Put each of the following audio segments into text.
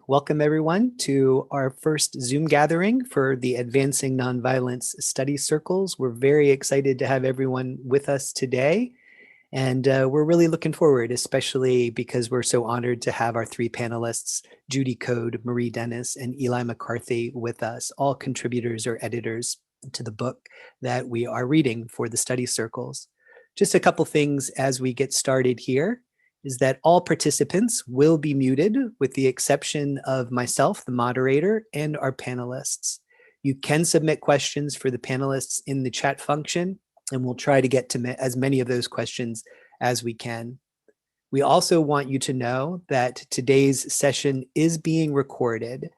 Welcome everyone to our first Zoom gathering for the Advancing Nonviolence Study Circles. We're very excited to have everyone with us today. And we're really looking forward, especially because we're so honored to have our three panelists, Judy Code, Marie Dennis, and Eli McCarthy with us, all contributors or editors to the book that we are reading for the study circles. Just a couple things as we get started here is that all participants will be muted with the exception of myself, the moderator, and our panelists. You can submit questions for the panelists in the chat function, and we'll try to get to as many of those questions as we can. We also want you to know that today's session is being recorded.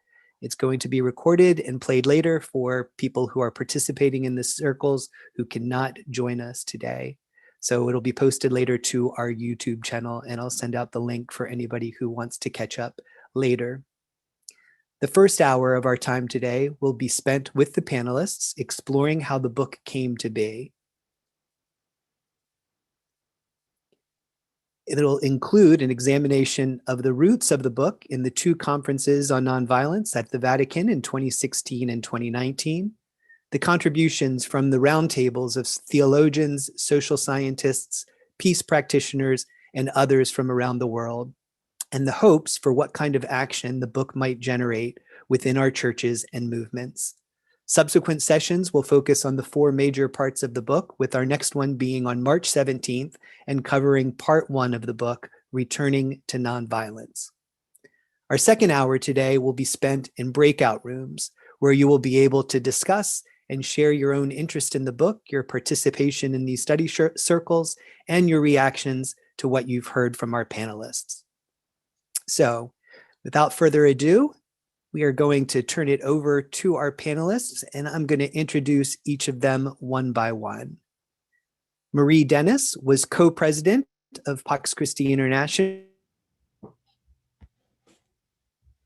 It's going to be recorded and played later for people who are participating in the circles who cannot join us today. So it'll be posted later to our YouTube channel, and I'll send out the link for anybody who wants to catch up later. The first hour of our time today will be spent with the panelists exploring how the book came to be. It'll include an examination of the roots of the book in the two conferences on nonviolence at the Vatican in 2016 and 2019, the contributions from the roundtables of theologians, social scientists, peace practitioners, and others from around the world, and the hopes for what kind of action the book might generate within our churches and movements. Subsequent sessions will focus on the four major parts of the book, with our next one being on March 17th and covering part one of the book, Returning to Nonviolence. Our second hour today will be spent in breakout rooms, where you will be able to discuss and share your own interest in the book, your participation in these study circles, and your reactions to what you've heard from our panelists. So, without further ado, we are going to turn it over to our panelists, and I'm going to introduce each of them one by one. Marie Dennis was co-president of Pax Christi International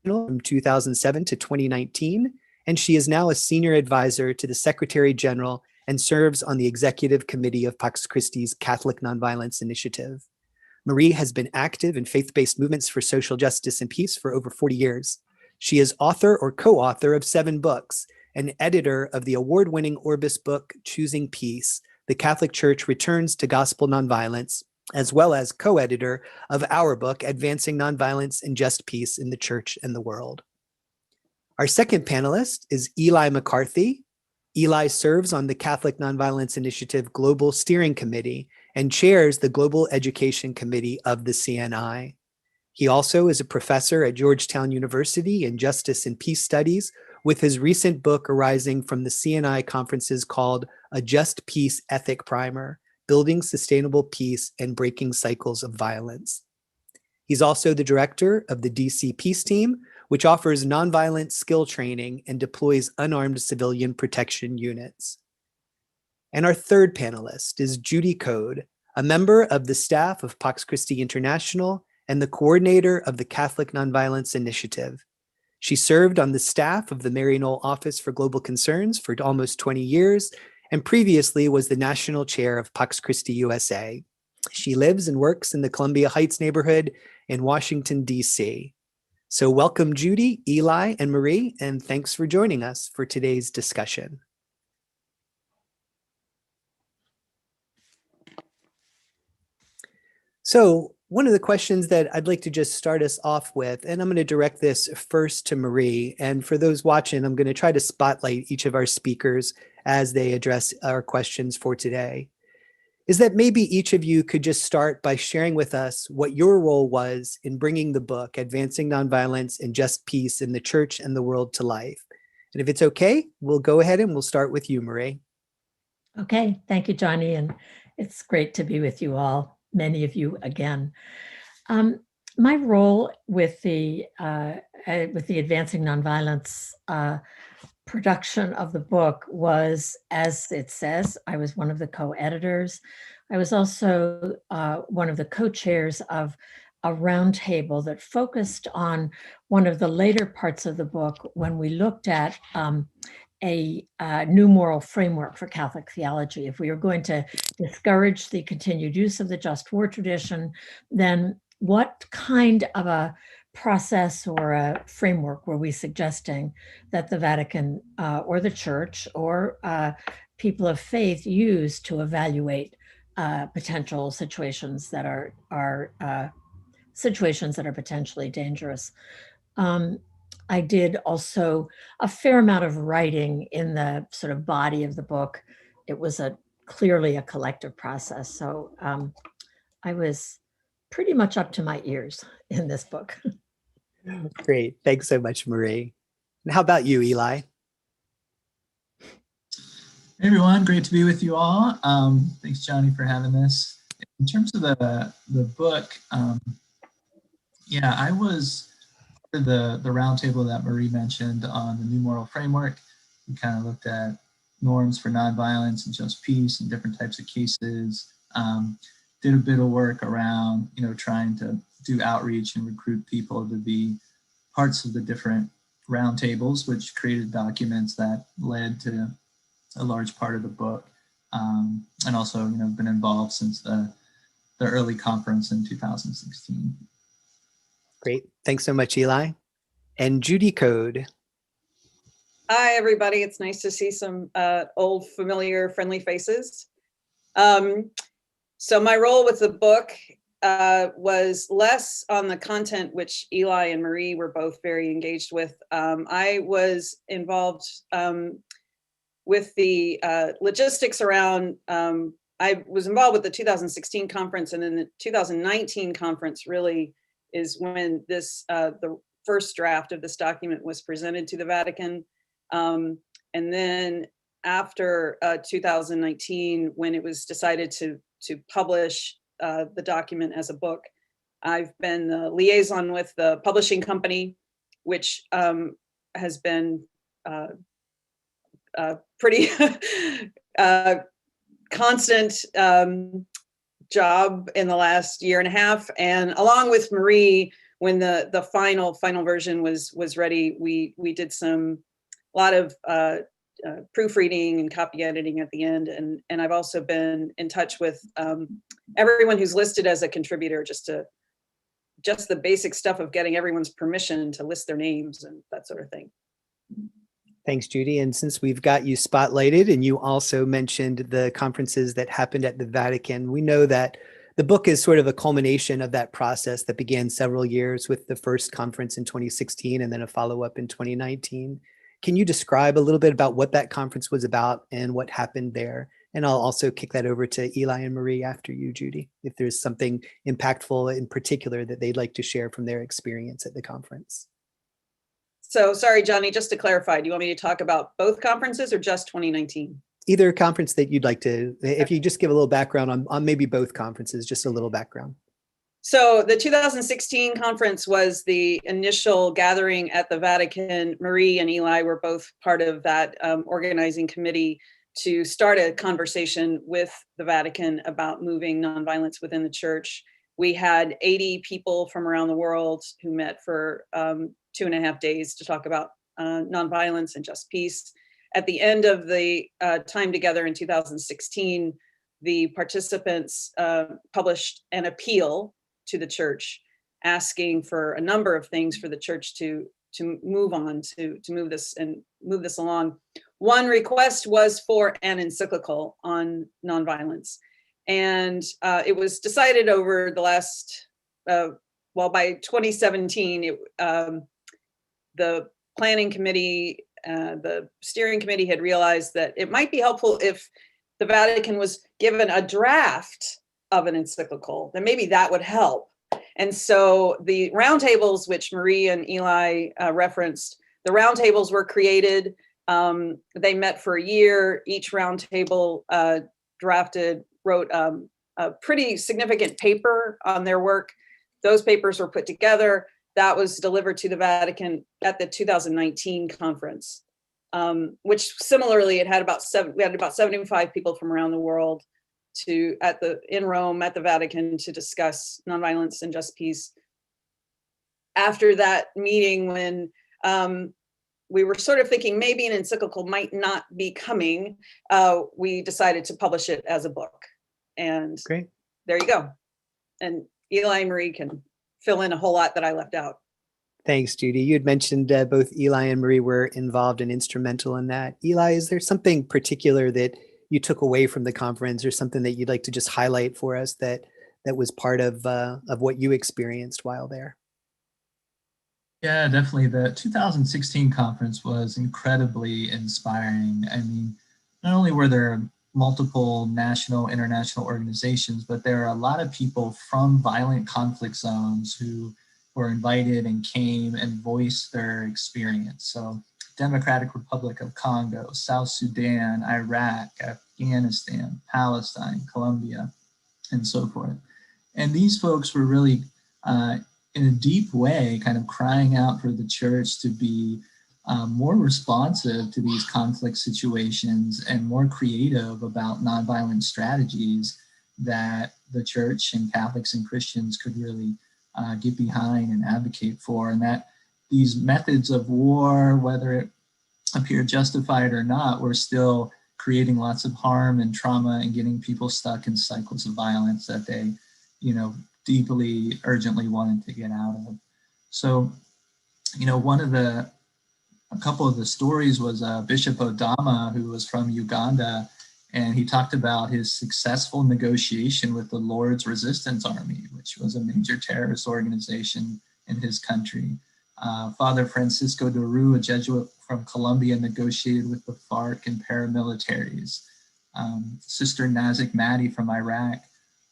from 2007 to 2019, and she is now a senior advisor to the Secretary General and serves on the executive committee of Pax Christi's Catholic Nonviolence Initiative. Marie has been active in faith-based movements for social justice and peace for over 40 years. She is author or co-author of 7 books, and editor of the award-winning Orbis book, Choosing Peace, The Catholic Church Returns to Gospel Nonviolence, as well as co-editor of our book, Advancing Nonviolence and Just Peace in the Church and the World. Our second panelist is Eli McCarthy. Eli serves on the Catholic Nonviolence Initiative Global Steering Committee and chairs the Global Education Committee of the CNI. He also is a professor at Georgetown University in Justice and Peace Studies, with his recent book arising from the CNI conferences called A Just Peace Ethic Primer, Building Sustainable Peace and Breaking Cycles of Violence. He's also the director of the DC Peace Team, which offers nonviolent skill training and deploys unarmed civilian protection units. And our third panelist is Judy Code, a member of the staff of Pax Christi International and the coordinator of the Catholic Nonviolence Initiative. She served on the staff of the Mary Knoll Office for Global Concerns for almost 20 years, and previously was the national chair of Pax Christi USA. She lives and works in the Columbia Heights neighborhood in Washington, D.C. So welcome, Judy, Eli, and Marie, and thanks for joining us for today's discussion. So one of the questions that I'd like to just start us off with, and I'm going to direct this first to Marie, and for those watching, I'm going to try to spotlight each of our speakers as they address our questions for today, is that maybe each of you could just start by sharing with us what your role was in bringing the book, Advancing Nonviolence and Just Peace in the Church and the World to life. And if it's okay, we'll go ahead and we'll start with you, Marie. Okay, thank you, Johnny, and it's great to be with you all, many of you again. My role with the Advancing Nonviolence production of the book was, as it says, I was one of the co-editors. I was also one of the co-chairs of a roundtable that focused on one of the later parts of the book when we looked at a new moral framework for Catholic theology. If we were going to discourage the continued use of the just war tradition, then what kind of a process or a framework were we suggesting that the Vatican or the church or people of faith use to evaluate potential situations that are situations that are potentially dangerous. I did also a fair amount of writing in the sort of body of the book. It was clearly a collective process. So I was pretty much up to my ears in this book. Great. Thanks so much, Marie. And how about you, Eli? Hey everyone, great to be with you all. Thanks, Johnny, for having this. In terms of the book, yeah, I was the roundtable that Marie mentioned on the new moral framework. We kind of looked at norms for nonviolence and just peace and different types of cases. Did a bit of work around, trying to do outreach and recruit people to be parts of the different roundtables, which created documents that led to a large part of the book, and also been involved since the early conference in 2016. Great. Thanks so much, Eli. And Judy Code. Hi, everybody. It's nice to see some old, familiar, friendly faces. So my role with the book was less on the content, which Eli and Marie were both very engaged with. I was involved with the logistics around, I was involved with the 2016 conference, and then the 2019 conference really is when this, the first draft of this document was presented to the Vatican. And then after 2019, when it was decided to publish the document as a book, I've been the liaison with the publishing company, which has been pretty constant job in the last year and a half. And along with Marie, when the final version was ready, we did a lot of proofreading and copy editing at the end. And I've also been in touch with everyone who's listed as a contributor, just the basic stuff of getting everyone's permission to list their names and that sort of thing. Thanks, Judy. And since we've got you spotlighted and you also mentioned the conferences that happened at the Vatican, we know that the book is sort of a culmination of that process that began several years with the first conference in 2016 and then a follow-up in 2019. Can you describe a little bit about what that conference was about and what happened there? And I'll also kick that over to Eli and Marie after you, Judy, if there's something impactful in particular that they'd like to share from their experience at the conference. So sorry, Johnny, just to clarify, do you want me to talk about both conferences or just 2019? Either conference that you'd like to, if you just give a little background on maybe both conferences, just a little background. So the 2016 conference was the initial gathering at the Vatican. Marie and Eli were both part of that organizing committee to start a conversation with the Vatican about moving nonviolence within the church. We had 80 people from around the world who met for 2.5 days to talk about nonviolence and just peace. At the end of the time together in 2016, the participants published an appeal to the church, asking for a number of things for the church to move on, to move this along. One request was for an encyclical on nonviolence, and it was decided over the last. By 2017, the planning committee, the steering committee had realized that it might be helpful if the Vatican was given a draft of an encyclical, then maybe that would help. And so the roundtables, which Marie and Eli referenced, the roundtables were created. They met for a year. Each roundtable wrote a pretty significant paper on their work. Those papers were put together. That was delivered to the Vatican at the 2019 conference, which similarly, we had about 75 people from around the world in Rome at the Vatican to discuss nonviolence and just peace. After that meeting, when we were sort of thinking maybe an encyclical might not be coming, we decided to publish it as a book. And Great. There you go. And Eli and Marie can fill in a whole lot that I left out. Thanks, Judy. You had mentioned both Eli and Marie were involved and instrumental in that. Eli, is there something particular that you took away from the conference, or something that you'd like to just highlight for us that was part of what you experienced while there? Yeah, definitely. The 2016 conference was incredibly inspiring. I mean, not only were there multiple national, international organizations, but there are a lot of people from violent conflict zones who were invited and came and voiced their experience. So Democratic Republic of Congo, South Sudan, Iraq, Afghanistan, Palestine, Colombia, and so forth. And these folks were really, in a deep way, kind of crying out for the church to be more responsive to these conflict situations and more creative about nonviolent strategies that the church and Catholics and Christians could really get behind and advocate for. And that these methods of war, whether it appeared justified or not, were still creating lots of harm and trauma and getting people stuck in cycles of violence that they, deeply, urgently wanted to get out of. So, a couple of the stories was Bishop Odama, who was from Uganda, and he talked about his successful negotiation with the Lord's Resistance Army, which was a major terrorist organization in his country. Father Francisco de Rue, a Jesuit from Colombia, negotiated with the FARC and paramilitaries. Sister Nazik Madi from Iraq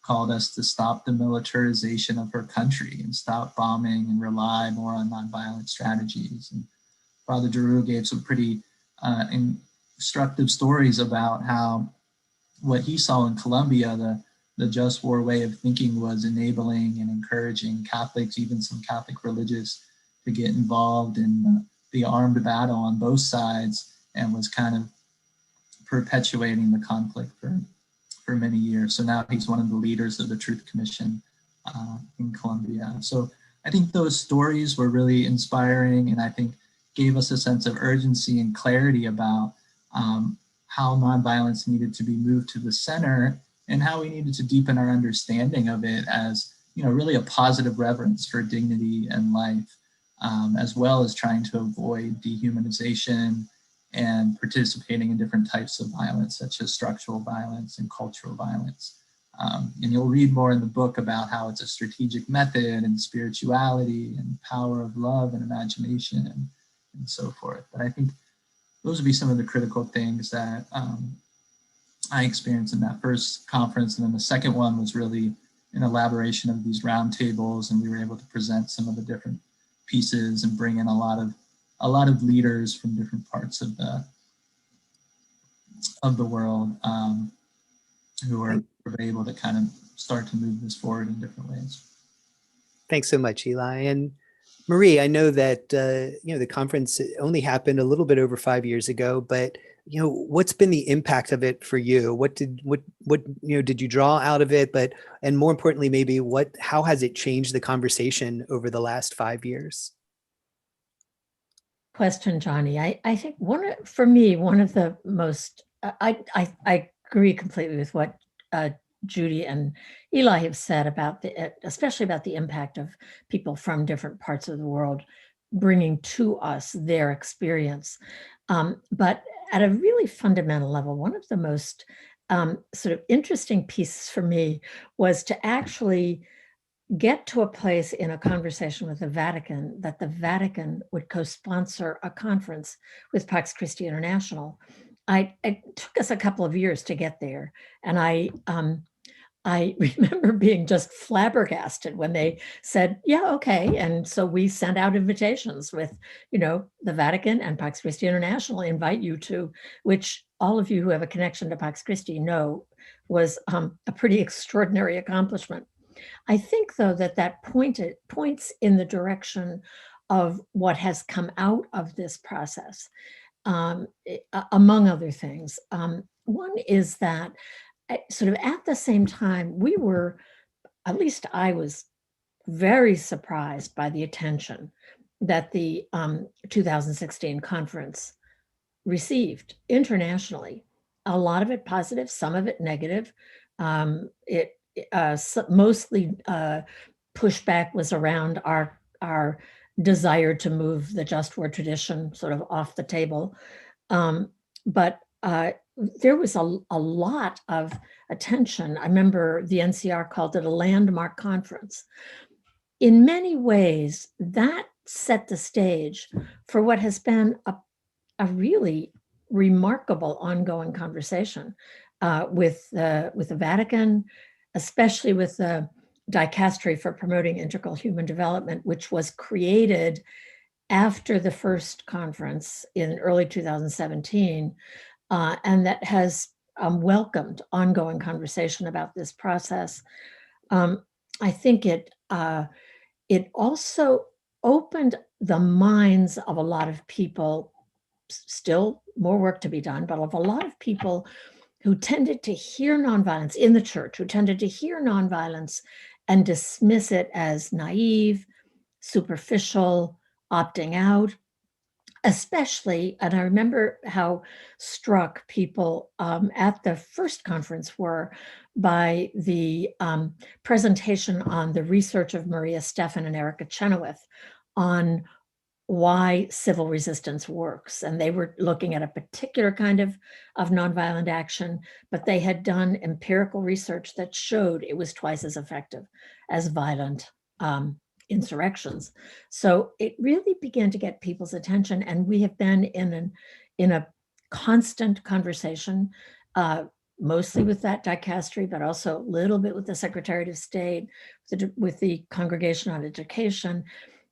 called us to stop the militarization of her country and stop bombing and rely more on nonviolent strategies. And Father Giroux gave some pretty instructive stories about how what he saw in Colombia, the just war way of thinking, was enabling and encouraging Catholics, even some Catholic religious, to get involved in the armed battle on both sides, and was kind of perpetuating the conflict for many years. So now he's one of the leaders of the Truth Commission in Colombia. So I think those stories were really inspiring, and I think gave us a sense of urgency and clarity about how nonviolence needed to be moved to the center, and how we needed to deepen our understanding of it as, really a positive reverence for dignity and life, as well as trying to avoid dehumanization and participating in different types of violence, such as structural violence and cultural violence. And you'll read more in the book about how it's a strategic method, and spirituality and power of love and imagination and so forth. But I think those would be some of the critical things that I experienced in that first conference. And then the second one was really an elaboration of these roundtables, and we were able to present some of the different pieces and bring in a lot of leaders from different parts of the world who are able to kind of start to move this forward in different ways. Thanks so much, Eli. And Marie, I know that the conference only happened a little bit over 5 years ago, but what's been the impact of it for you? What did you draw out of it? And more importantly, maybe how has it changed the conversation over the last 5 years? Question, Johnny. I think one of the most, I agree completely with what Judy and Eli have said about especially about the impact of people from different parts of the world bringing to us their experience. But at a really fundamental level, one of the most sort of interesting pieces for me was to actually get to a place in a conversation with the Vatican that the Vatican would co-sponsor a conference with Pax Christi International. It took us a couple of years to get there, and I remember being just flabbergasted when they said, yeah, okay. And so we sent out invitations with, the Vatican and Pax Christi International invite you to, which all of you who have a connection to Pax Christi know was a pretty extraordinary accomplishment. I think, though, that points in the direction of what has come out of this process, among other things. One is that sort of at the same time, at least I was very surprised by the attention that the 2016 conference received internationally. A lot of it positive, some of it negative. Mostly pushback was around our desire to move the just war tradition sort of off the table. But there was a lot of attention. I remember the NCR called it a landmark conference. In many ways, that set the stage for what has been a really remarkable ongoing conversation with the Vatican, especially with the Dicastery for Promoting Integral Human Development, which was created after the first conference in early 2017, and that has welcomed ongoing conversation about this process. I think it also opened the minds of a lot of people, still more work to be done, but of a lot of people who tended to hear nonviolence in the church, who tended to hear nonviolence and dismiss it as naive, superficial, opting out, especially, and I remember how struck people at the first conference were by the presentation on the research of Maria Steffen and Erica Chenoweth on why civil resistance works. And they were looking at a particular kind of nonviolent action, but they had done empirical research that showed it was twice as effective as violent insurrections. So it really began to get people's attention, and we have been in a constant conversation, mostly with that dicastery, but also a little bit with the Secretary of State, with the Congregation on Education,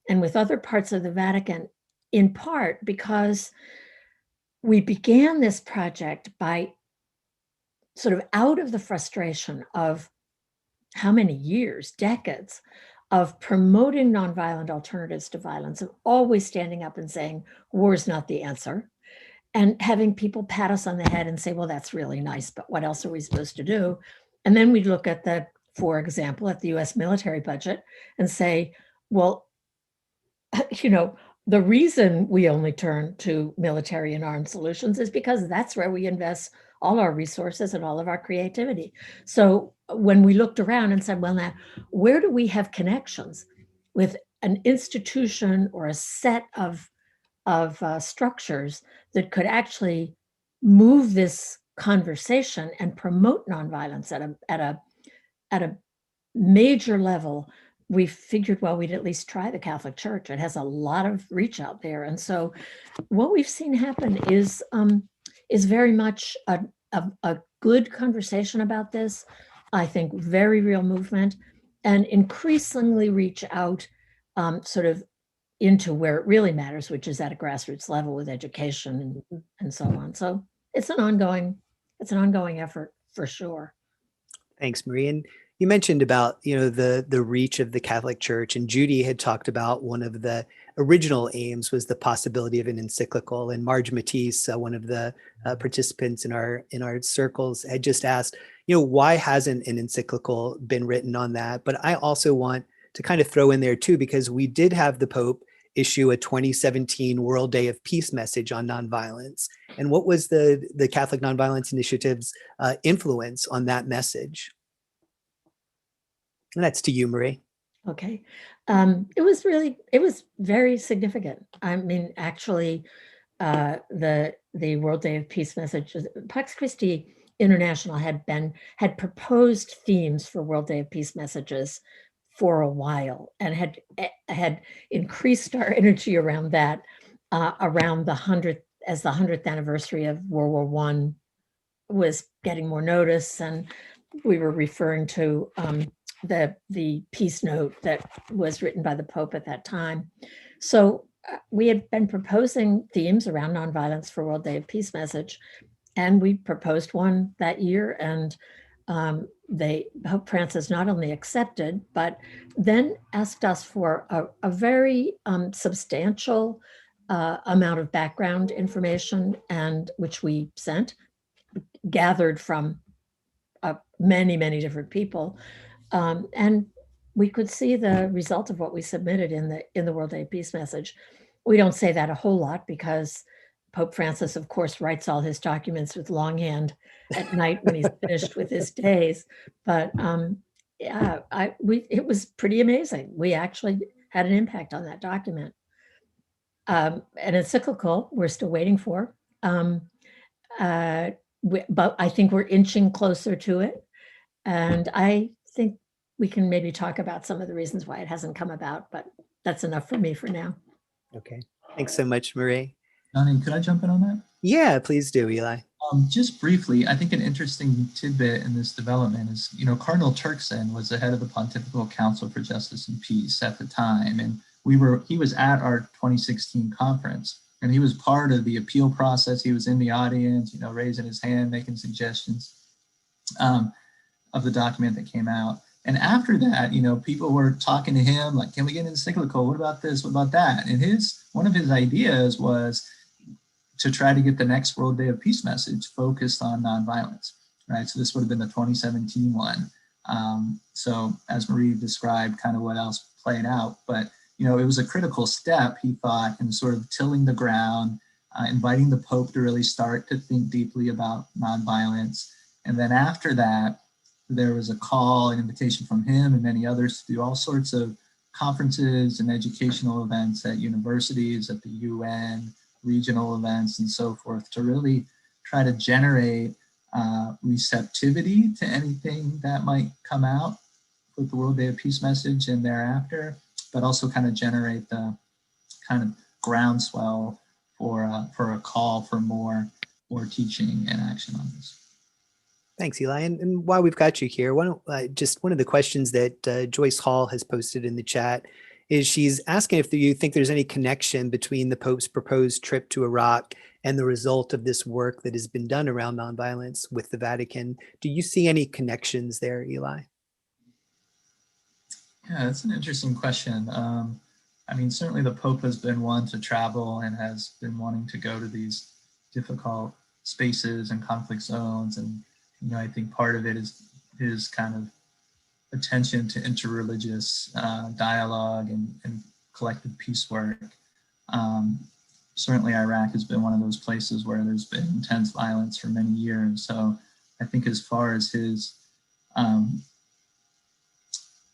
and with other parts of the Vatican, in part because we began this project by sort of out of the frustration of how many years, decades, of promoting nonviolent alternatives to violence, of always standing up and saying, war is not the answer, and having people pat us on the head and say, well, that's really nice, but what else are we supposed to do? And then we'd look at for example, at the US military budget and say, well, the reason we only turn to military and armed solutions is because that's where we invest all our resources and all of our creativity. So when we looked around and said, well, now, where do we have connections with an institution or a set of structures that could actually move this conversation and promote nonviolence at a major level, we figured, well, we'd at least try the Catholic Church. It has a lot of reach out there. And so what we've seen happen is very much a good conversation about this. I think very real movement, and increasingly reach out sort of into where it really matters, which is at a grassroots level with education and so on. So it's an ongoing effort for sure. Thanks, Marie. And you mentioned about, the reach of the Catholic Church, and Judy had talked about one of the original aims was the possibility of an encyclical. And Marge Matisse, one of the participants in our circles, had just asked, why hasn't an encyclical been written on that? But I also want to kind of throw in there too, because we did have the Pope issue a 2017 World Day of Peace message on nonviolence. And what was the Catholic Nonviolence Initiative's influence on that message? And that's to you, Marie. Okay. It was very significant. I mean, actually, the World Day of Peace message, Pax Christi International had proposed themes for World Day of Peace messages for a while, and had increased our energy around that around the 100th anniversary of World War I was getting more notice, and we were referring to the peace note that was written by the Pope at that time. So we had been proposing themes around nonviolence for World Day of Peace message, and we proposed one that year, and Pope Francis not only accepted, but then asked us for a very substantial amount of background information, and which we sent, gathered from many, many different people. And we could see the result of what we submitted in the World Day of Peace message. We don't say that a whole lot because Pope Francis, of course, writes all his documents with longhand at night when he's finished with his days. But it was pretty amazing. We actually had an impact on that document. An encyclical we're still waiting for, but I think we're inching closer to it. And I think we can maybe talk about some of the reasons why it hasn't come about, but that's enough for me for now. Okay. Thanks so much, Marie. Johnny, could I jump in on that? Yeah, please do, Eli. Just briefly, I think an interesting tidbit in this development is, Cardinal Turkson was the head of the Pontifical Council for Justice and Peace at the time, and he was at our 2016 conference, and he was part of the appeal process. He was in the audience, raising his hand, making suggestions of the document that came out. And after that, people were talking to him like, can we get an encyclical? What about this? What about that? And one of his ideas was to try to get the next World Day of Peace message focused on nonviolence, right? So this would have been the 2017 one. So as Marie described, kind of what else played out, but it was a critical step, he thought, in sort of tilling the ground, inviting the Pope to really start to think deeply about nonviolence. And then after that, there was a call, an invitation from him and many others to do all sorts of conferences and educational events at universities, at the UN, regional events, and so forth, to really try to generate receptivity to anything that might come out with the World Day of Peace message and thereafter, but also kind of generate the kind of groundswell for a call for more teaching and action on this. Thanks, Eli. And while we've got you here, just one of the questions that Joyce Hall has posted in the chat is she's asking if you think there's any connection between the Pope's proposed trip to Iraq and the result of this work that has been done around nonviolence with the Vatican. Do you see any connections there, Eli? Yeah, that's an interesting question. Certainly the Pope has been one to travel and has been wanting to go to these difficult spaces and conflict zones. And, I think part of it is his kind of attention to interreligious dialogue and collective peace work. Certainly Iraq has been one of those places where there's been intense violence for many years. So I think as far as his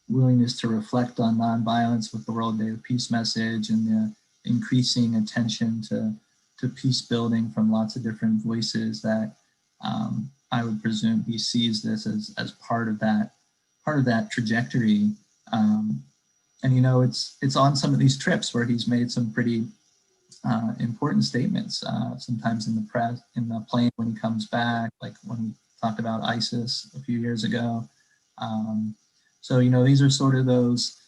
willingness to reflect on nonviolence with the World Day of Peace message and the increasing attention to peace building from lots of different voices, that I would presume he sees this as part of that trajectory. And it's on some of these trips where he's made some pretty important statements, sometimes in the press, in the plane when he comes back, like when he talked about ISIS a few years ago. So these are sort of those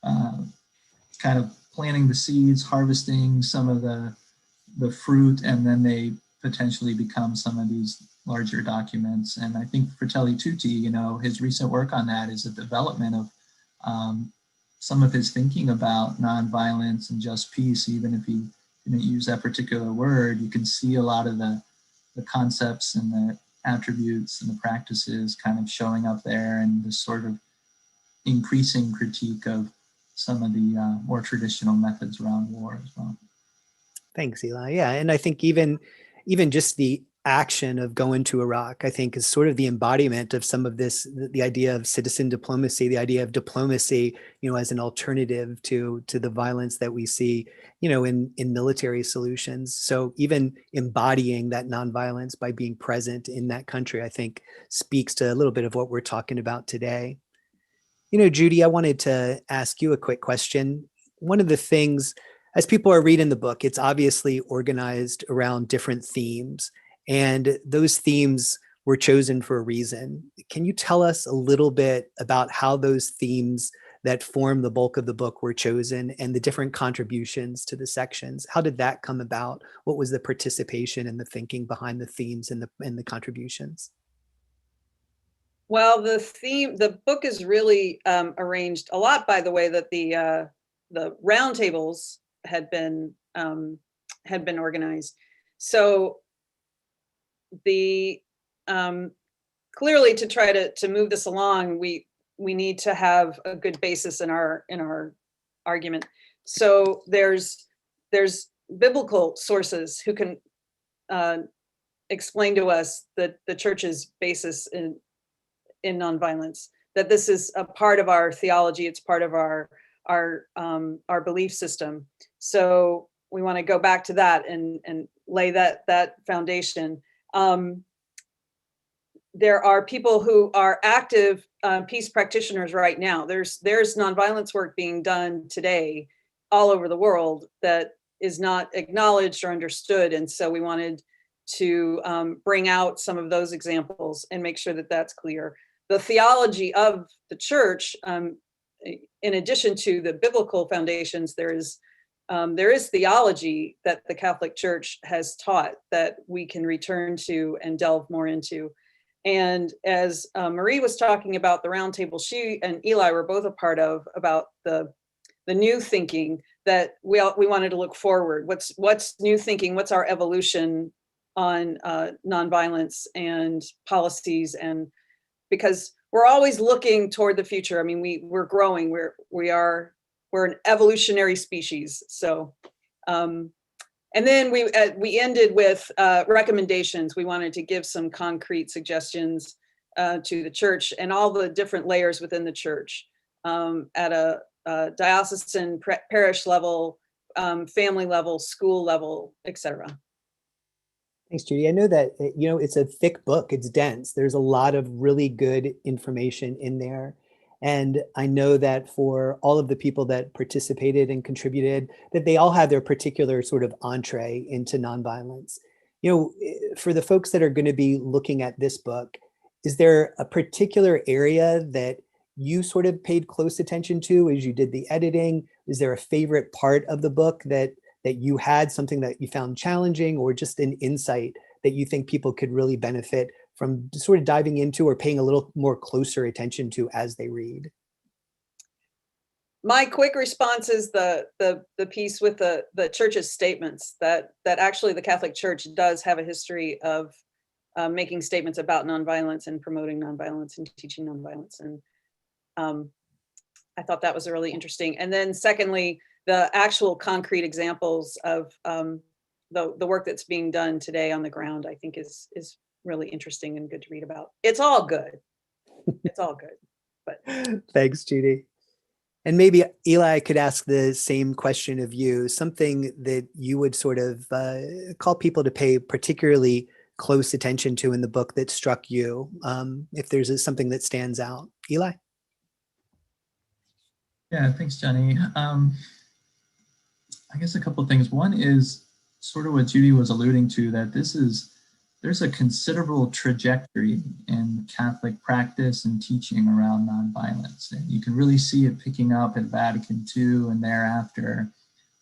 kind of planting the seeds, harvesting some of the fruit, and then they potentially become some of these larger documents. And I think Fratelli Tutti, his recent work on that is a development of some of his thinking about nonviolence and just peace. Even if he didn't use that particular word, you can see a lot of the concepts and the attributes and the practices kind of showing up there, and this sort of increasing critique of some of the more traditional methods around war as well. Thanks, Eli. Yeah, and I think even just the action of going to Iraq, I think, is sort of the embodiment of some of this, the idea of citizen diplomacy, the idea of diplomacy, as an alternative to the violence that we see, in military solutions. So even embodying that nonviolence by being present in that country, I think, speaks to a little bit of what we're talking about today. Judy, I wanted to ask you a quick question. One of the things, as people are reading the book, it's obviously organized around different themes, and those themes were chosen for a reason. Can you tell us a little bit about how those themes that form the bulk of the book were chosen and the different contributions to the sections? How did that come about? What was the participation and the thinking behind the themes and the contributions? Well, the book is really arranged a lot by the way that the roundtables had been organized. So clearly, to try to move this along, we need to have a good basis in our argument. So there's biblical sources who can explain to us that the church's basis in nonviolence, that this is a part of our theology, it's part of our our belief system. So we want to go back to that and lay that foundation. There are people who are active peace practitioners right now. There's nonviolence work being done today all over the world that is not acknowledged or understood. And so we wanted to bring out some of those examples and make sure that that's clear. The theology of the church, in addition to the biblical foundations, there is theology that the Catholic Church has taught that we can return to and delve more into. And as Marie was talking about the roundtable she and Eli were both a part of, about the new thinking, that we wanted to look forward. What's new thinking? What's our evolution on nonviolence and policies? And because we're always looking toward the future. I mean, we're growing. We're an evolutionary species. So. And then we ended with recommendations. We wanted to give some concrete suggestions to the church and all the different layers within the church at a diocesan, parish level, family level, school level, etc. Thanks, Judy. I know that, it's a thick book. It's dense. There's a lot of really good information in there. And I know that for all of the people that participated and contributed, that they all had their particular sort of entree into nonviolence. For the folks that are going to be looking at this book, is there a particular area that you sort of paid close attention to as you did the editing? Is there a favorite part of the book that you had, something that you found challenging, or just an insight that you think people could really benefit from sort of diving into or paying a little more closer attention to as they read? My quick response is the piece with the church's statements, that actually the Catholic Church does have a history of making statements about nonviolence and promoting nonviolence and teaching nonviolence. And I thought that was really interesting. And then secondly, the actual concrete examples of the work that's being done today on the ground, I think is really interesting and good to read about. It's all good. It's all good. But thanks, Judy. And maybe Eli, I could ask the same question of you, something that you would sort of call people to pay particularly close attention to in the book that struck you, if there's something that stands out. Eli? Yeah, thanks, Johnny. I guess a couple of things. One is sort of what Judy was alluding to, that there's a considerable trajectory in Catholic practice and teaching around nonviolence. And you can really see it picking up at Vatican II and thereafter,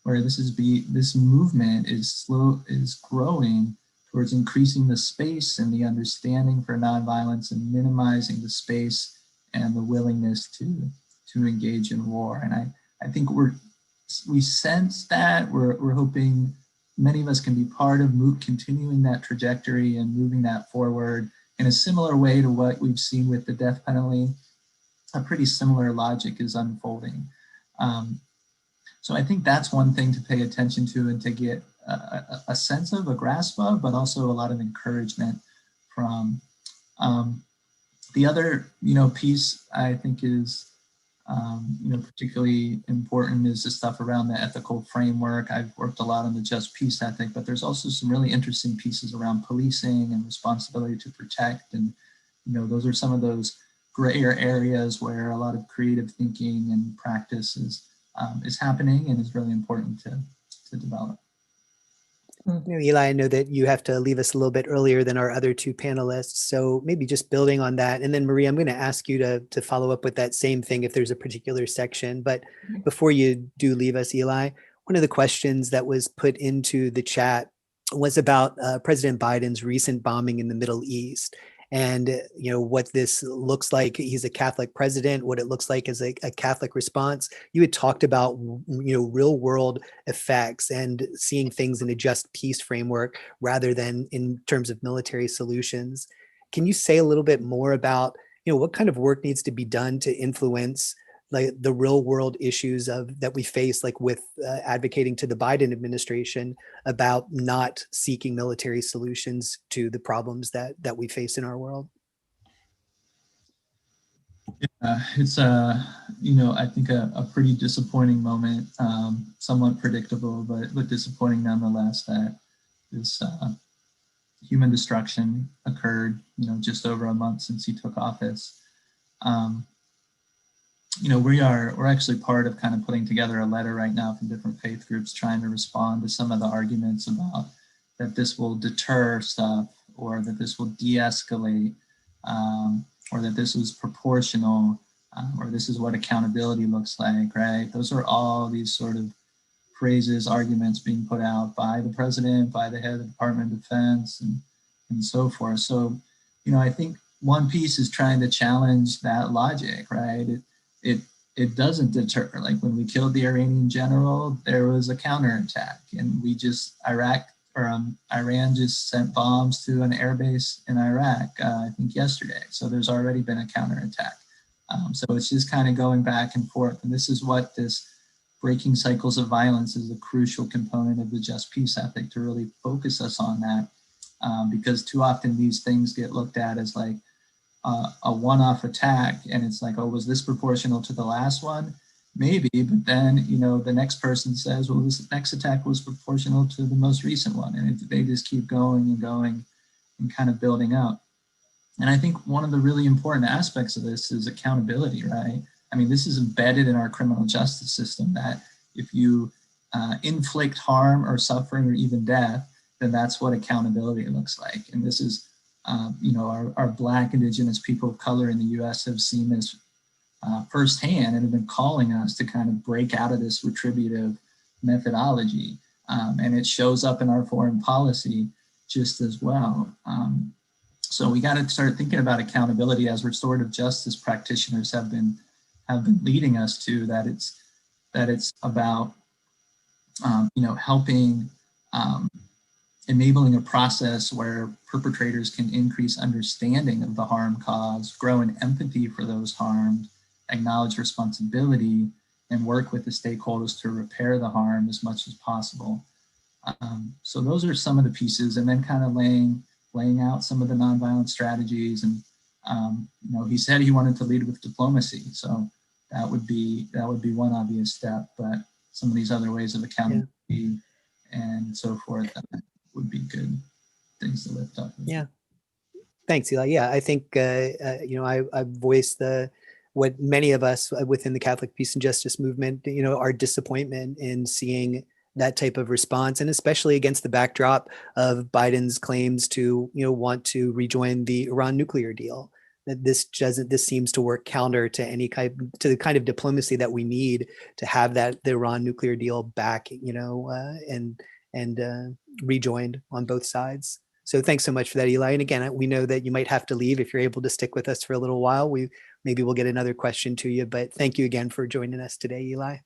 where this movement is growing towards increasing the space and the understanding for nonviolence and minimizing the space and the willingness to engage in war. And I think we sense that. We're hoping many of us can be part of continuing that trajectory and moving that forward in a similar way to what we've seen with the death penalty. A pretty similar logic is unfolding. So I think that's one thing to pay attention to and to get a sense of, a grasp of, but also a lot of encouragement from. The other, piece I think is, particularly important is the stuff around the ethical framework. I've worked a lot on the just peace ethic, but there's also some really interesting pieces around policing and responsibility to protect. And, those are some of those grayer areas where a lot of creative thinking and practice is happening and is really important to develop. Eli, I know that you have to leave us a little bit earlier than our other two panelists. So maybe just building on that. And then Maria, I'm going to ask you to follow up with that same thing if there's a particular section. But before you do leave us, Eli, one of the questions that was put into the chat was about President Biden's recent bombing in the Middle East. And, what this looks like. He's a Catholic president, what it looks like as a Catholic response. You had talked about, real world effects and seeing things in a just peace framework rather than in terms of military solutions. Can you say a little bit more about, what kind of work needs to be done to influence like the real world issues that we face, like with advocating to the Biden administration about not seeking military solutions to the problems that we face in our world? Yeah, it's a I think a pretty disappointing moment, somewhat predictable, but disappointing nonetheless, that this human destruction occurred, just over a month since he took office. We're actually part of kind of putting together a letter right now from different faith groups trying to respond to some of the arguments about that this will deter stuff, or that this will de-escalate, or that this was proportional, or this is what accountability looks like, right? Those are all these sort of phrases, arguments being put out by the president, by the head of the Department of Defense, and so forth. So, I think one piece is trying to challenge that logic, right? It doesn't deter. Like when we killed the Iranian general, there was a counterattack, and Iran just sent bombs to an airbase in Iraq, I think yesterday. So there's already been a counterattack. So it's just kind of going back and forth. And this is what this breaking cycles of violence is a crucial component of the just peace ethic, to really focus us on that. Because too often these things get looked at as like a one-off attack, and it's like, oh, was this proportional to the last one? Maybe, but then, the next person says, well, this next attack was proportional to the most recent one. And they just keep going and going and kind of building up. And I think one of the really important aspects of this is accountability, right? I mean, this is embedded in our criminal justice system, that if you inflict harm or suffering or even death, then that's what accountability looks like. And this is, our Black, Indigenous, people of color in the US have seen this firsthand, and have been calling us to kind of break out of this retributive methodology. And it shows up in our foreign policy just as well. So we got to start thinking about accountability, as restorative justice practitioners have been leading us to, that it's about helping, enabling a process where perpetrators can increase understanding of the harm caused, grow in empathy for those harmed, acknowledge responsibility, and work with the stakeholders to repair the harm as much as possible. So those are some of the pieces, and then kind of laying out some of the nonviolent strategies. And he said he wanted to lead with diplomacy, so that would be one obvious step. But some of these other ways of accountability and so forth would be good things to lift up. Yeah. Thanks, Eli. Yeah, I think I voiced what many of us within the Catholic Peace and Justice movement, our disappointment in seeing that type of response, and especially against the backdrop of Biden's claims to, want to rejoin the Iran nuclear deal. That this seems to work counter to the kind of diplomacy that we need to have the Iran nuclear deal back, and rejoined on both sides. So thanks so much for that, Eli. And again, we know that you might have to leave. If you're able to stick with us for a little while, maybe we'll get another question to you, but thank you again for joining us today, Eli.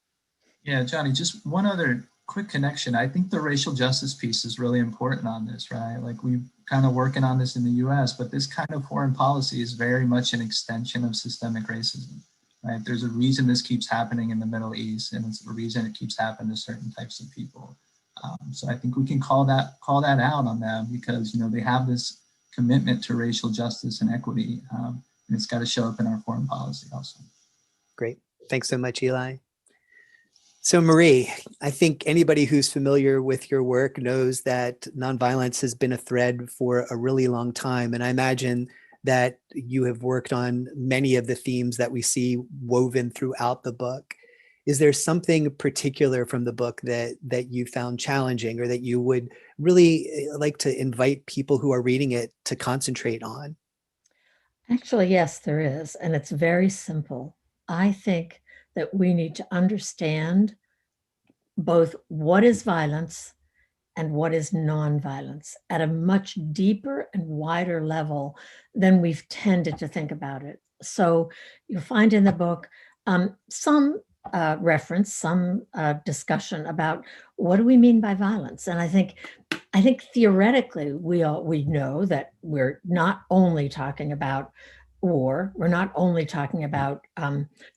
Yeah, Johnny, just one other quick connection. I think the racial justice piece is really important on this, right? Like, we're kind of working on this in the US, but this kind of foreign policy is very much an extension of systemic racism, right? There's a reason this keeps happening in the Middle East, and it's a reason it keeps happening to certain types of people. So I think we can call that out on them, because they have this commitment to racial justice and equity, and it's got to show up in our foreign policy also. Great, thanks so much, Eli. So Marie, I think anybody who's familiar with your work knows that nonviolence has been a thread for a really long time, and I imagine that you have worked on many of the themes that we see woven throughout the book. Is there something particular from the book that you found challenging, or that you would really like to invite people who are reading it to concentrate on? Actually, yes, there is. And it's very simple. I think that we need to understand both what is violence and what is nonviolence at a much deeper and wider level than we've tended to think about it. So you'll find in the book some reference, some discussion about what do we mean by violence. And I think theoretically we know that we're not only talking about war, we're not only talking about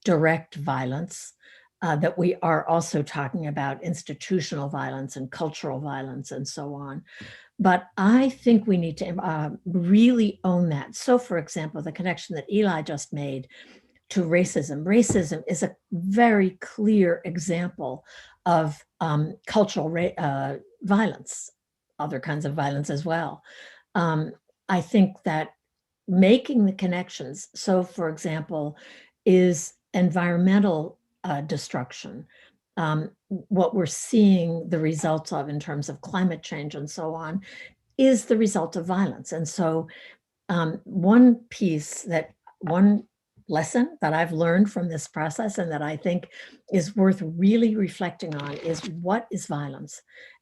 direct violence, that we are also talking about institutional violence and cultural violence and so on. But I think we need to really own that. So, for example, the connection that Eli just made to racism. Racism is a very clear example of cultural violence, other kinds of violence as well. I think that making the connections, so for example, is environmental destruction, what we're seeing the results of in terms of climate change and so on, is the result of violence. And so one lesson that I've learned from this process and that I think is worth really reflecting on is, what is violence?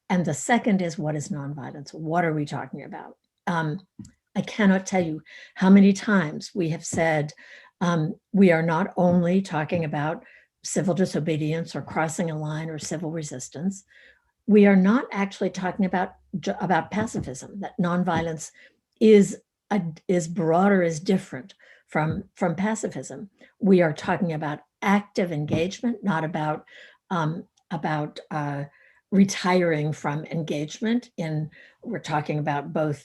And the second is, what is nonviolence? What are we talking about? I cannot tell you how many times we have said we are not only talking about civil disobedience or crossing a line or civil resistance, we are not actually talking about pacifism, that nonviolence is broader, is different from pacifism. We are talking about active engagement, not about retiring from engagement. We're talking about both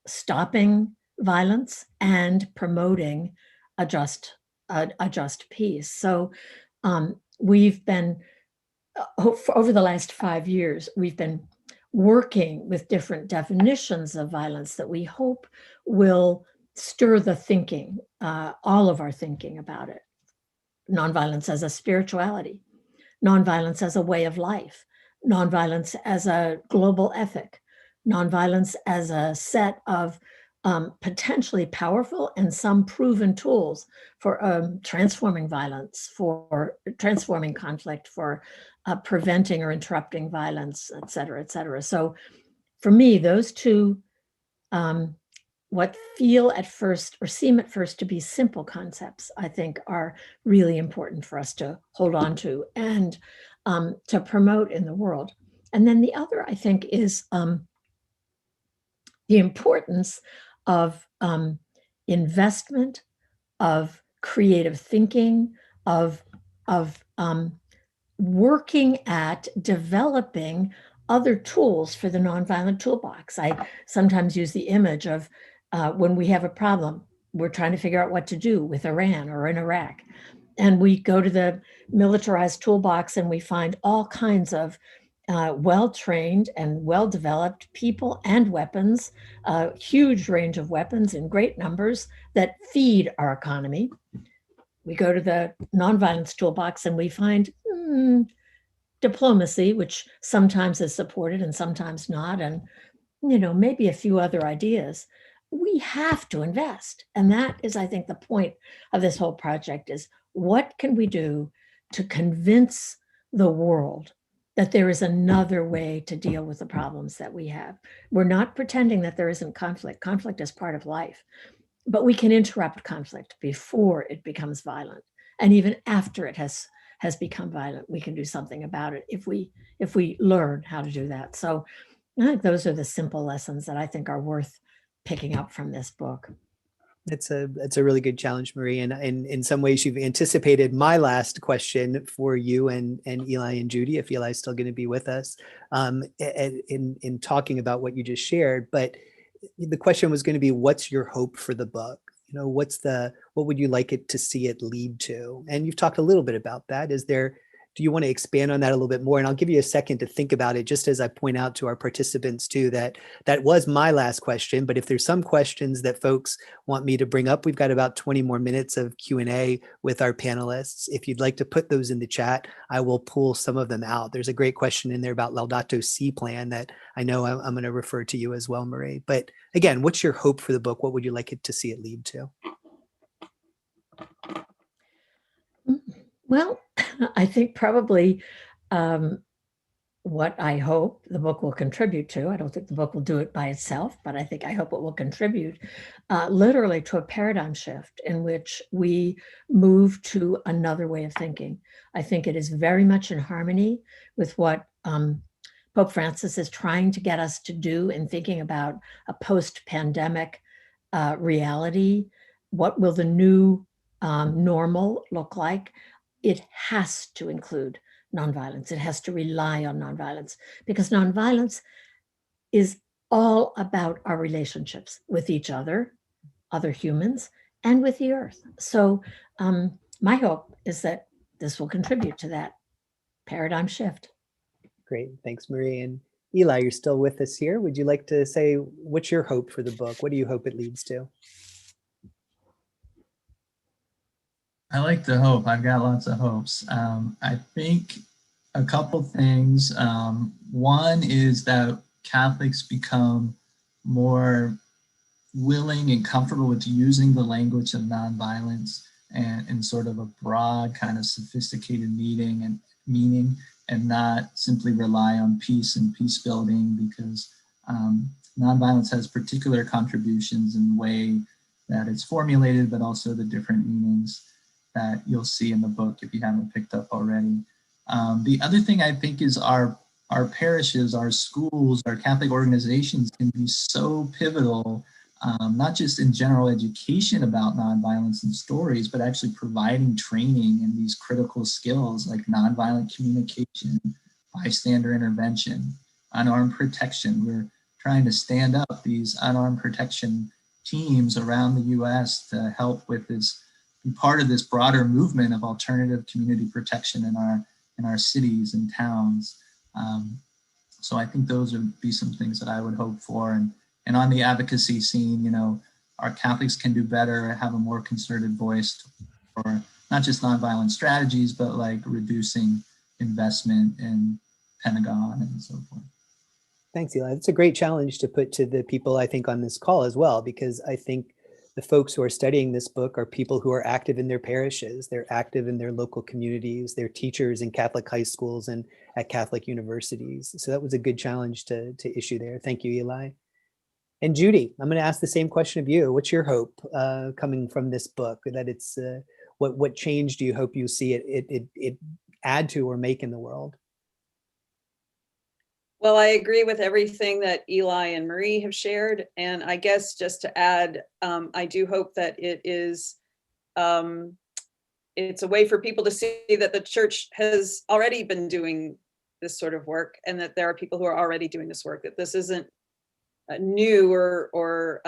stopping violence and promoting a just peace. So we've been, over the last 5 years, we've been working with different definitions of violence that we hope will stir the thinking, all of our thinking about it. Nonviolence as a spirituality, nonviolence as a way of life, nonviolence as a global ethic, nonviolence as a set of potentially powerful and some proven tools for transforming violence, for transforming conflict, for preventing or interrupting violence, et cetera, et cetera. So for me, those two, what feel at first or seem at first to be simple concepts, I think are really important for us to hold on to and to promote in the world. And then the other, I think, is the importance of investment, of creative thinking, of working at developing other tools for the nonviolent toolbox. I sometimes use the image of when we have a problem, we're trying to figure out what to do with Iran or in Iraq. And we go to the militarized toolbox and we find all kinds of well-trained and well-developed people and weapons, a huge range of weapons in great numbers that feed our economy. We go to the nonviolence toolbox and we find diplomacy, which sometimes is supported and sometimes not, and maybe a few other ideas. We have to invest. And that is, I think, the point of this whole project is, what can we do to convince the world that there is another way to deal with the problems that we have? We're not pretending that there isn't conflict. Conflict is part of life, but we can interrupt conflict before it becomes violent. And even after it has become violent, we can do something about it if we learn how to do that. So I think those are the simple lessons that I think are worth picking up from this book. It's a really good challenge, Marie. And in some ways, you've anticipated my last question for you and Eli and Judy, if Eli's still going to be with us, in talking about what you just shared. But the question was going to be, what's your hope for the book? What would you like it to see it lead to? And you've talked a little bit about that. Do you want to expand on that a little bit more? And I'll give you a second to think about it, just as I point out to our participants too, that was my last question. But if there's some questions that folks want me to bring up, we've got about 20 more minutes of Q&A with our panelists. If you'd like to put those in the chat, I will pull some of them out. There's a great question in there about Laudato Si plan that I know I'm going to refer to you as well, Marie. But again, what's your hope for the book? What would you like it to see it lead to? Well, I think probably what I hope the book will contribute to, I don't think the book will do it by itself, but I hope it will contribute literally to a paradigm shift in which we move to another way of thinking. I think it is very much in harmony with what Pope Francis is trying to get us to do in thinking about a post-pandemic reality. What will the new normal look like? It has to include nonviolence. It has to rely on nonviolence, because nonviolence is all about our relationships with each other, other humans, and with the earth. So my hope is that this will contribute to that paradigm shift. Great. Thanks, Marie. And Eli, you're still with us here. Would you like to say, what's your hope for the book? What do you hope it leads to? I like to hope. I've got lots of hopes. I think a couple things. One is that Catholics become more willing and comfortable with using the language of nonviolence and in sort of a broad kind of sophisticated meaning and not simply rely on peace and peace building, because nonviolence has particular contributions in the way that it's formulated, but also the different meanings that you'll see in the book if you haven't picked up already. The other thing I think is our parishes, our schools, our Catholic organizations can be so pivotal, not just in general education about nonviolence and stories, but actually providing training in these critical skills like nonviolent communication, bystander intervention, unarmed protection. We're trying to stand up these unarmed protection teams around the US to help with this, be part of this broader movement of alternative community protection in our cities and towns. So I think those would be some things that I would hope for. And on the advocacy scene, you know, our Catholics can do better, have a more concerted voice for not just nonviolent strategies, but like reducing investment in Pentagon and so forth. Thanks, Eli. It's a great challenge to put to the people, I think, on this call as well, because I think the folks who are studying this book are people who are active in their parishes, they're active in their local communities, they're teachers in Catholic high schools and at Catholic universities. So that was a good challenge to issue there. Thank you, Eli. And Judy, I'm going to ask the same question of you. What's your hope coming from this book? That it's what change do you hope you see it add to or make in the world? Well, I agree with everything that Eli and Marie have shared. And I guess just to add, I do hope that it is, it's a way for people to see that the church has already been doing this sort of work, and that there are people who are already doing this work, that this isn't a new or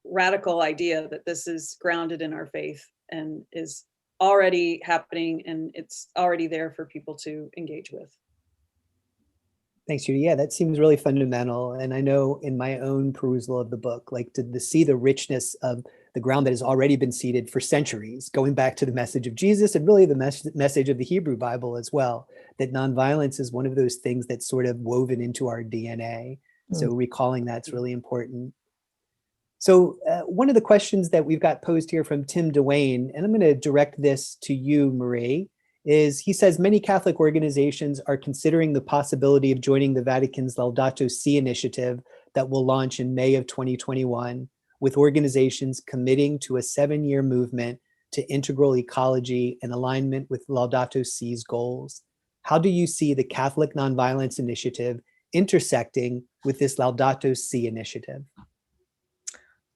radical idea, that this is grounded in our faith and is already happening, and it's already there for people to engage with. Thanks, Judy. Yeah, that seems really fundamental. And I know in my own perusal of the book, like to see the richness of the ground that has already been seeded for centuries, going back to the message of Jesus and really the message of the Hebrew Bible as well, that nonviolence is one of those things that's sort of woven into our DNA. So recalling that's really important. So one of the questions that we've got posed here from Tim Dwayne, and I'm going to direct this to you, Marie, is he says many Catholic organizations are considering the possibility of joining the Vatican's Laudato Si initiative that will launch in May of 2021, with organizations committing to a 7-year movement to integral ecology and alignment with Laudato Si's goals. How do you see the Catholic Nonviolence Initiative intersecting with this Laudato Si initiative?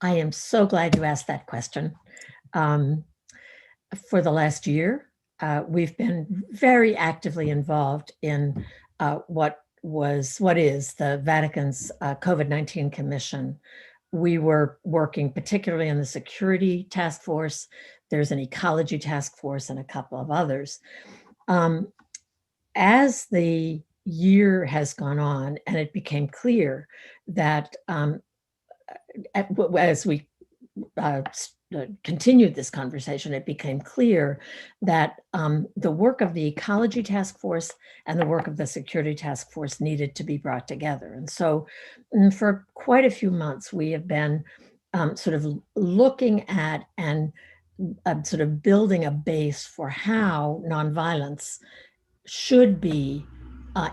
I am so glad you asked that question. For the last year, we've been very actively involved in what is the Vatican's COVID-19 Commission. We were working particularly in the security task force. There's an ecology task force and a couple of others. As the year has gone on and it became clear that as we continued this conversation, it became clear that the work of the ecology task force and the work of the security task force needed to be brought together. And so for quite a few months, we have been sort of looking at and sort of building a base for how nonviolence should be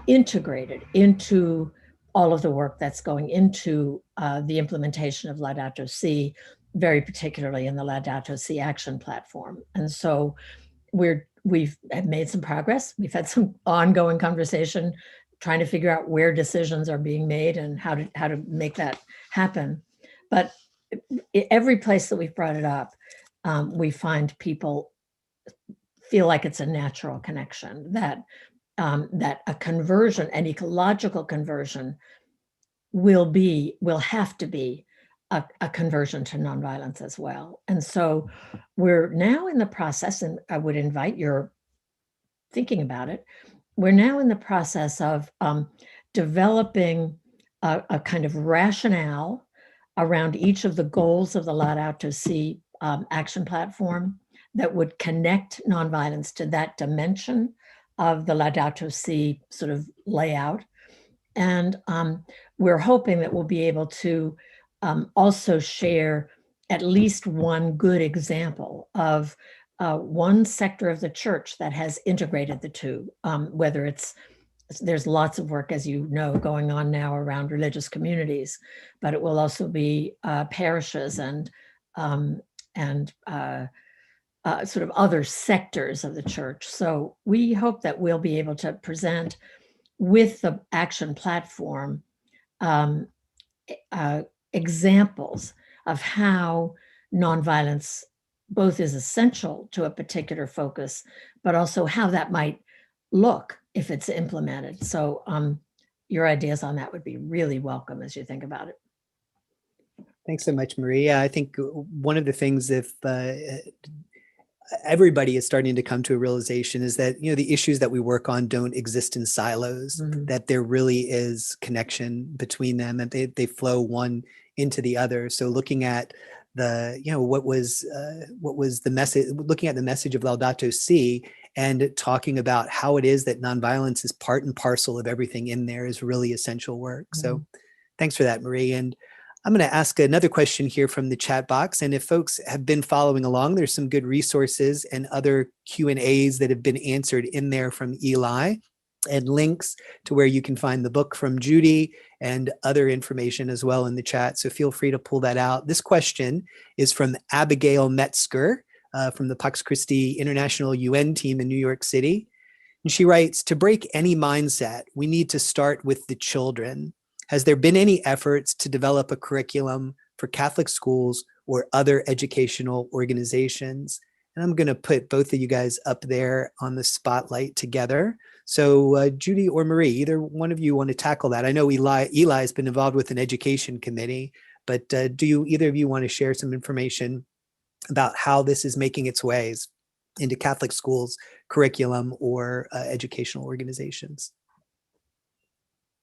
integrated into all of the work that's going into the implementation of Laudato Si, very particularly in the Laudato Si action platform. And so we've made some progress. We've had some ongoing conversation trying to figure out where decisions are being made and how to make that happen. But every place that we've brought it up, we find people feel like it's a natural connection, that a conversion, an ecological conversion, will have to be a conversion to nonviolence as well. And so we're now in the process, and I would invite your thinking about it. We're now in the process of developing a kind of rationale around each of the goals of the Laudato Si action platform that would connect nonviolence to that dimension of the Laudato Si sort of layout. And we're hoping that we'll be able to also share at least one good example of one sector of the church that has integrated the two, whether there's lots of work, as you know, going on now around religious communities, but it will also be parishes and sort of other sectors of the church. So we hope that we'll be able to present with the action platform examples of how nonviolence both is essential to a particular focus, but also how that might look if it's implemented. So your ideas on that would be really welcome as you think about it. Thanks so much, Marie. Yeah, I think one of the things, if everybody is starting to come to a realization, is that, you know, the issues that we work on don't exist in silos, that there really is connection between them, and they flow one into the other. So looking at the, you know, what was the message, looking at the message of Laudato Si and talking about how it is that nonviolence is part and parcel of everything in there is really essential work. So thanks for that, Marie. And I'm going to ask another question here from the chat box. And if folks have been following along, there's some good resources and other Q&As that have been answered in there from Eli, and links to where you can find the book from Judy and other information as well in the chat. So feel free to pull that out. This question is from Abigail Metzger from the Pax Christi International UN team in New York City. And she writes, to break any mindset, we need to start with the children. Has there been any efforts to develop a curriculum for Catholic schools or other educational organizations? And I'm going to put both of you guys up there on the spotlight together. So Judy or Marie, either one of you want to tackle that? I know Eli has been involved with an education committee, but do either of you want to share some information about how this is making its ways into Catholic schools, curriculum, or educational organizations?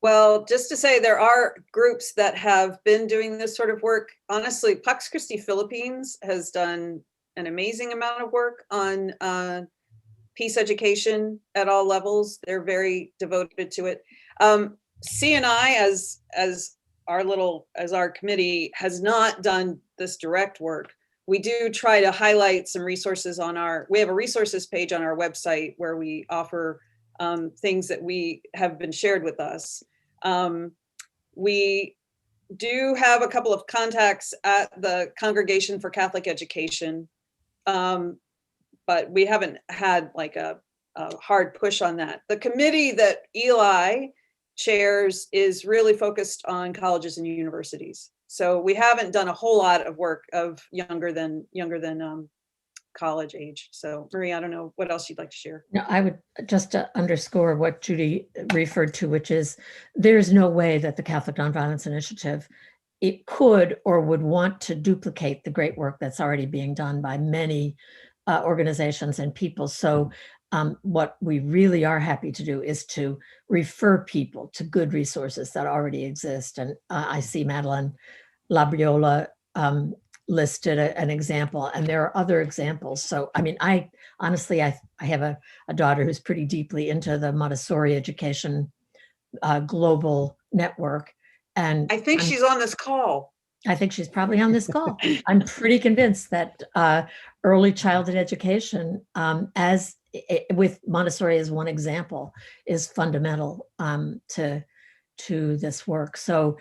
Well, just to say, there are groups that have been doing this sort of work. Honestly, Pax Christi Philippines has done an amazing amount of work on peace education at all levels. They're very devoted to it. CNI, as our committee, has not done this direct work. We do try to highlight some resources we have a resources page on our website where we offer things that we have been shared with us. We do have a couple of contacts at the Congregation for Catholic Education, but we haven't had like a hard push on that. The committee that Eli chairs is really focused on colleges and universities. So we haven't done a whole lot of work of younger than college age. So Marie, I don't know what else you'd like to share. No, I would just underscore what Judy referred to, which is there's no way that the Catholic Nonviolence Initiative, it could or would want to duplicate the great work that's already being done by many organizations and people. So what we really are happy to do is to refer people to good resources that already exist. And I see Madeline Labriola listed an example, and there are other examples. So, I mean, I honestly have a daughter who's pretty deeply into the Montessori education global network. And I think she's on this call. I think she's probably on this call. I'm pretty convinced that early childhood education, with Montessori as one example, is fundamental to this work. So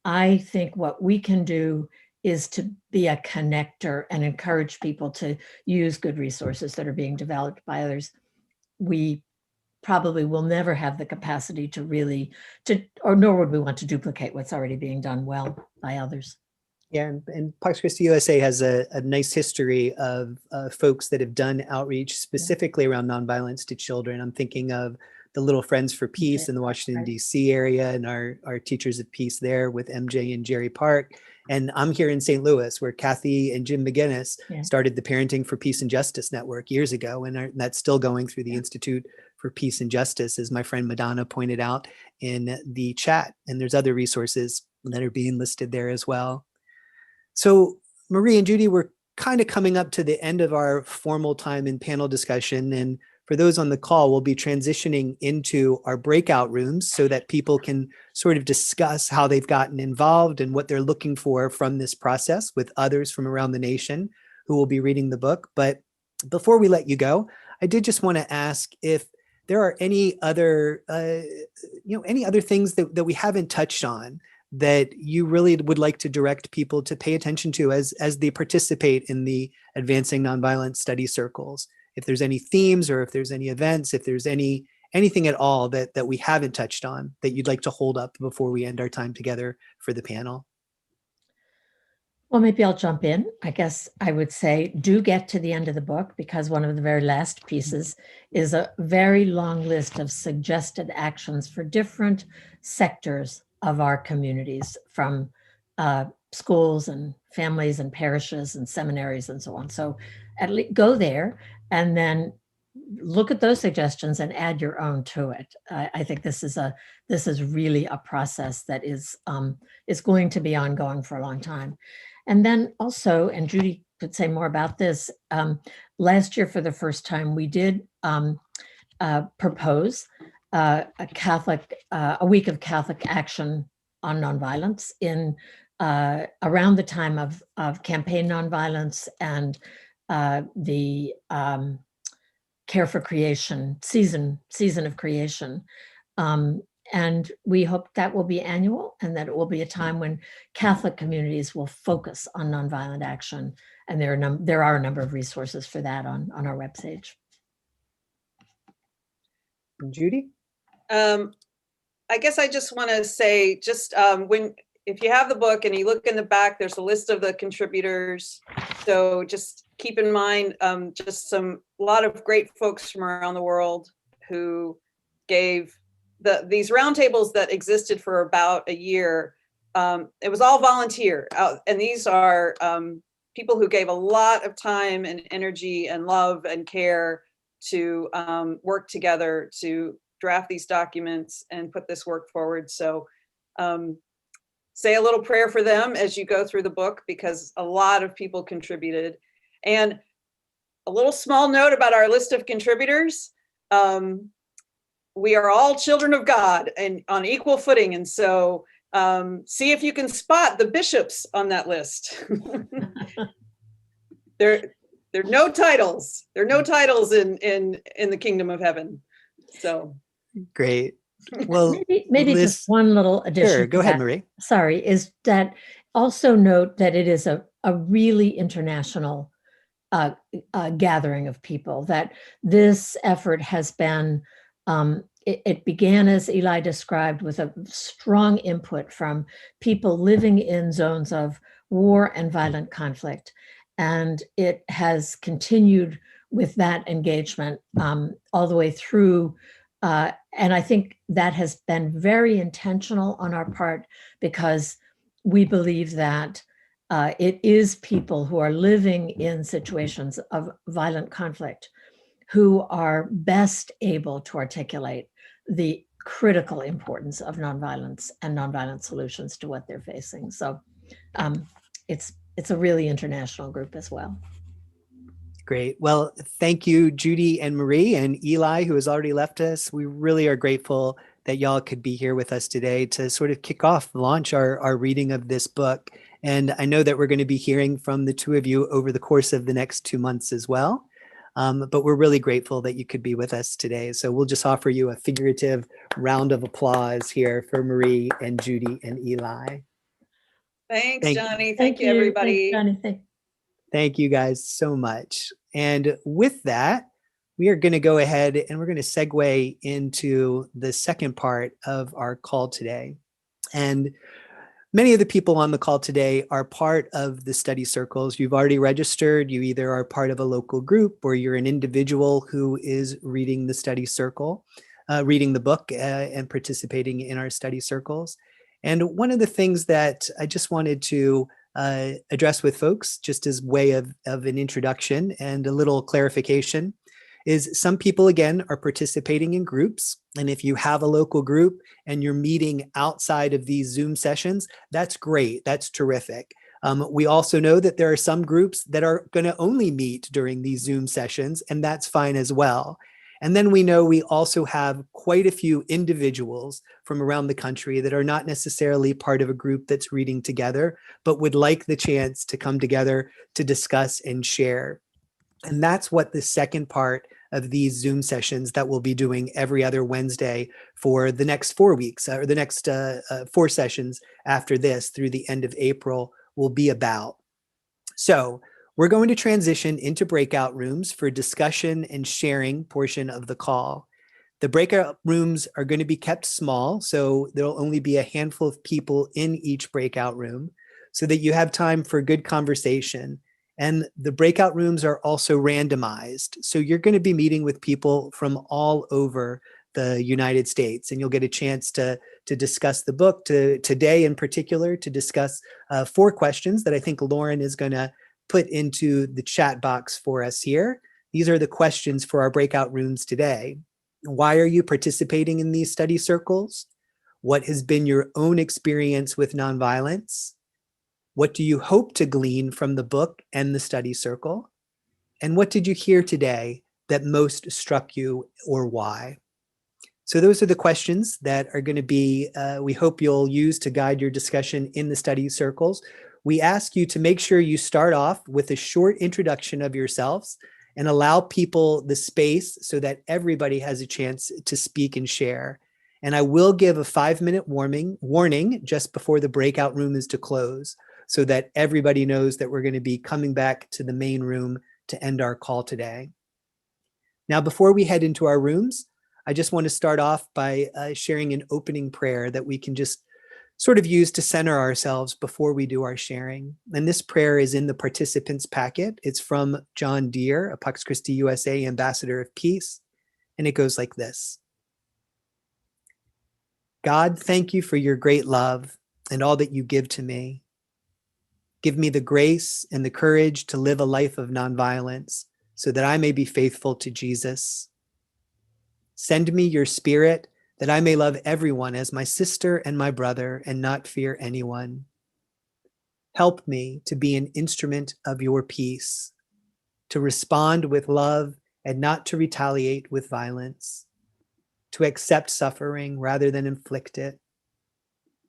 I think what we can do is to be a connector and encourage people to use good resources that are being developed by others. We probably will never have the capacity or nor would we want to duplicate what's already being done well by others. Yeah, and Pax Christi USA has a nice history of folks that have done outreach specifically around nonviolence to children. I'm thinking of the Little Friends for Peace in the Right. Washington, D.C. area, and our Teachers of Peace there with MJ and Jerry Park. And I'm here in St. Louis, where Kathy and Jim McGinnis Yeah. started the Parenting for Peace and Justice Network years ago. And that's still going through the Institute for Peace and Justice, as my friend Madonna pointed out in the chat. And there's other resources that are being listed there as well. So Marie and Judy, we're kind of coming up to the end of our formal time in panel discussion. And for those on the call, we'll be transitioning into our breakout rooms so that people can sort of discuss how they've gotten involved and what they're looking for from this process with others from around the nation who will be reading the book. But before we let you go, I did just want to ask if there are any other, any other things that we haven't touched on that you really would like to direct people to pay attention to as they participate in the Advancing Nonviolence Study Circles. If there's any themes or if there's any events, if there's anything at all that we haven't touched on that you'd like to hold up before we end our time together for the panel. Well, maybe I'll jump in. I guess I would say do get to the end of the book, because one of the very last pieces is a very long list of suggested actions for different sectors of our communities, from schools and families and parishes and seminaries and so on. So at least go there and then look at those suggestions and add your own to it. I think this is really a process that is going to be ongoing for a long time. And then also, and Judy could say more about this, last year for the first time, we did propose a week of Catholic action on nonviolence in around the time of Campaign Nonviolence and the Care for Creation season of creation. And we hope that will be annual and that it will be a time when Catholic communities will focus on nonviolent action. And there are a number of resources for that on our webpage. Judy? I guess I just want to say, if you have the book and you look in the back, there's a list of the contributors. So just keep in mind, just a lot of great folks from around the world who gave these roundtables that existed for about a year. It was all volunteer, and these are people who gave a lot of time and energy and love and care to work together to draft these documents and put this work forward. So say a little prayer for them as you go through the book, because a lot of people contributed. And a little small note about our list of contributors. We are all children of God and on equal footing. And so see if you can spot the bishops on that list. There are no titles. There are no titles in the kingdom of heaven. So great. Well, maybe just one little addition. Sure, go ahead, Marie. Sorry, is that also note that it is a really international gathering of people, that this effort has been, it began, as Eli described, with a strong input from people living in zones of war and violent conflict. And it has continued with that engagement all the way through. And I think that has been very intentional on our part, because we believe that it is people who are living in situations of violent conflict who are best able to articulate the critical importance of nonviolence and nonviolent solutions to what they're facing. So it's a really international group as well. Great. Well, thank you, Judy and Marie, and Eli, who has already left us. We really are grateful that y'all could be here with us today to sort of launch our reading of this book. And I know that we're going to be hearing from the two of you over the course of the next 2 months as well. But we're really grateful that you could be with us today. So we'll just offer you a figurative round of applause here for Marie and Judy and Eli. Thanks, Johnny. Thank you, everybody. Thanks, Johnny. Thank you guys so much. And with that, we are going to go ahead and we're going to segue into the second part of our call today. And many of the people on the call today are part of the study circles. You've already registered. You either are part of a local group or you're an individual who is reading the study circle. reading the book and participating in our study circles. And one of the things that I just wanted to address with folks, just as way of an introduction and a little clarification, is some people, again, are participating in groups. And if you have a local group and you're meeting outside of these Zoom sessions, that's great. That's terrific. We also know that there are some groups that are going to only meet during these Zoom sessions, and that's fine as well. And then we know we also have quite a few individuals from around the country that are not necessarily part of a group that's reading together, but would like the chance to come together to discuss and share. And that's what the second part of these Zoom sessions that we'll be doing every other Wednesday for the next 4 weeks, or the next 4 sessions after this through the end of April will be about. So we're going to transition into breakout rooms for discussion and sharing portion of the call. The breakout rooms are going to be kept small, so there'll only be a handful of people in each breakout room so that you have time for good conversation. And the breakout rooms are also randomized. So you're going to be meeting with people from all over the United States, and you'll get a chance to discuss the book. Today in particular, to discuss 4 questions that I think Lauren is going to put into the chat box for us here. These are the questions for our breakout rooms today. Why are you participating in these study circles? What has been your own experience with nonviolence? What do you hope to glean from the book and the study circle? And what did you hear today that most struck you, or why? So those are the questions that are going to be, we hope you'll use to guide your discussion in the study circles. We ask you to make sure you start off with a short introduction of yourselves and allow people the space so that everybody has a chance to speak and share. And I will give a 5-minute warning just before the breakout room is to close, so that everybody knows that we're going to be coming back to the main room to end our call today. Now, before we head into our rooms, I just want to start off by sharing an opening prayer that we can just sort of use to center ourselves before we do our sharing. And this prayer is in the participants packet. It's from John Deere, a Pax Christi USA Ambassador of Peace. And it goes like this. God, thank you for your great love and all that you give to me. Give me the grace and the courage to live a life of nonviolence so that I may be faithful to Jesus. Send me your Spirit that I may love everyone as my sister and my brother and not fear anyone. Help me to be an instrument of your peace, to respond with love and not to retaliate with violence, to accept suffering rather than inflict it,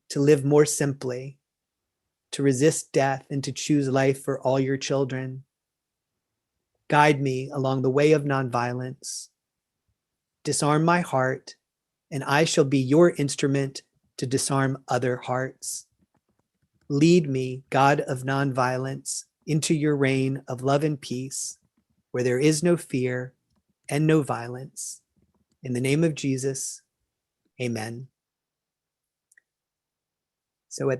to live more simply, to resist death and to choose life for all your children. Guide me along the way of nonviolence. Disarm my heart, and I shall be your instrument to disarm other hearts. Lead me, God of nonviolence, into your reign of love and peace, where there is no fear and no violence. In the name of Jesus, amen. So at this